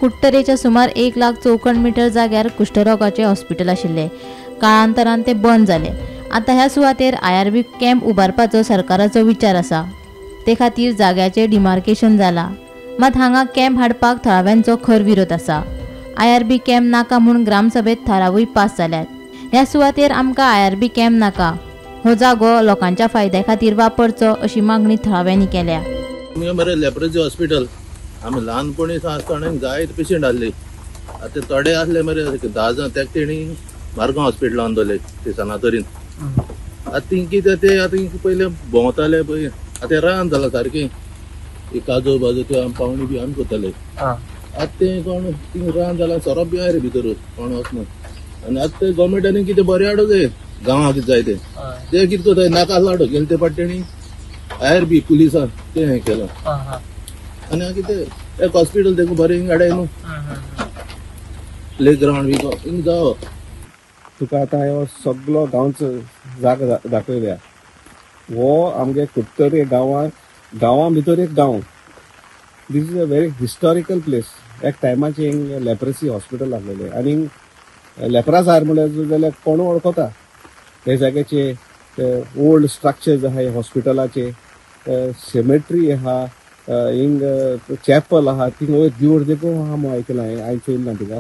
कुट्टरेच्या सुमार 1 लाख चौखण मीटर जाग्यार कुष्ठरोगाचे हॉस्पिटल आशिल्ले. काळांतरान ते बंद जाले. आता ह्या सुवातेर IRB कॅम्प उबारपाचो सरकाराचो विचार आसा. ते खातीर जाग्याचे डिमार्केशन जाला. मात हांगा कॅम्प हाडपाक थळाव्यांचो खर विरोध आसा. IRB कॅम्प नाका म्हूण ग्रामसभेत थारावूय पास जाल्यात. ह्या सुवातेर आमकां IRB कॅम्प नाका. हो जागो लोकांच्या फायद्या खातीर वापरचो अशी मागणी थळाव्यांनी केल्या. मरे लेप्रोसी हॉस्पिटल आमी ल्हानपणी आसतना जायते पेशंट आसले. आतां थोडे आसले मरे 10 जाण ताका तेणी मारगांव हॉस्पिटलान दवरले ते सनातरीन. आतां कितें ते आतां पयले भोंवताले पळय आतां रान जाला सारकें. काजू बाजू त्यो आमी पावणी बी आमी करताले. आतां तें कोण थिंग रान जाला सोरोप बी आय रे भितर कोण वचना. आनी आतां ते गव्हर्मेंटानी कितें बरें हाडूंक जाय गांवांक कितें जाय ते कितें करता नाका हाडूंक गेले ते पाटेणी IRB पुलिसां ते हें केलां. आनी कितें एक हॉस्पिटल देखून बरें हिंग हाडाय न्हू. प्ले ग्राउंड बी हिंग जावो. तुका आतां ह्यो सगळो गांवचो जागो दाखयल्या. हो आमगे कुट्टरे गांवां भितर एक गांव. This is a very historical place. एक टायमाचेर हिंग लेप्रोसी हॉस्पिटल आसलेलें आनी लेप्रास आहार म्हणल्यार जाल्यार कोण वळखता. हे जाग्याचे ओल्ड स्ट्रक्चर्स आहा हॉस्पिटलाचे, सेमेट्री आहा, हिंग चॅपल आहा, थिंग देवूळ देखून आहा म्हूण आयकलां हांवें चोयलें ना तिका.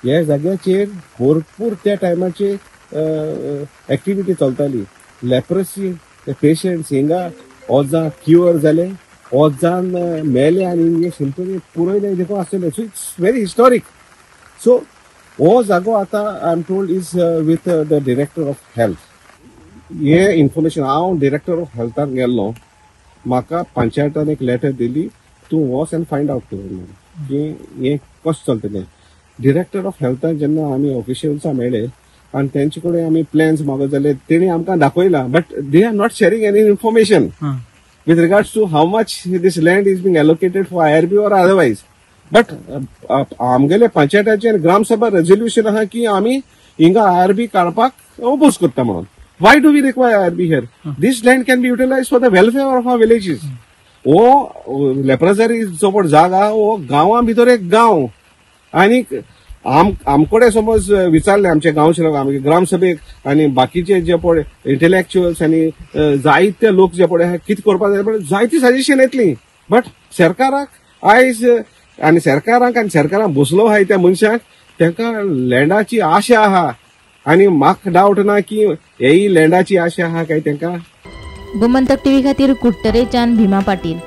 ह्या जाग्याचेर भरपूर त्या टायमाचे एक्टिविटी चलताली. लेप्रोसी पेशंट्स हिंगा ओजां क्युअर जाले, ओजान मेले आनी हिंगे शिंपले पुरयले देखून आसले. So it's very historic. So हो जागो आतां I am told is with the director of health. हे इन्फॉर्मेशन हांव डिरेक्टर ऑफ हेल्थाक गेल्लो. म्हाका पंचायतान एक लेटर दिली, तूं वच एंड फायंड आउट कर की हें कशें चलतलें. डिरेक्टर ऑफ हेल्थाक जेन्ना आमी ऑफिशियल्सां मेळ्ळे आनी तेंचे कडेन आमी प्लॅन्स मागत जाल्यार तेणी आमकां दाखयला. But they are not sharing any information with regards to how much this land is being allocated for IRB or otherwise. But आमगेले पंचायताचे ग्राम सभा रेजोल्यूशन आहा की आमी हिंगा IRB काडपाक ओपोज करता म्हणून. Why do we require IRB here? This land can be utilized for the welfare of our villages. हो लेप्रोसी जो जागा हो गांवां भितर एक गांव. आनी आमकडे समज विचारले आमचे गांवचे लोक आमगे ग्रामसभेक आनी बाकीचे जे पळय इंटेलेक्च्युअल्स आनी जायते लोक जे पळय कितें करपाक जाय पळय जायती सजेशन येतली. बट सरकाराक आयज आनी सरकारान बसलो आहाय त्या मनशाक तांकां लँडाची आशा आहा. आनी म्हाका डावट ना की हेय लँडाची आशा आहा काय तांकां. गोमंतक टीव्ही खातीर कुट्टरेच्यान भीमा पाटील.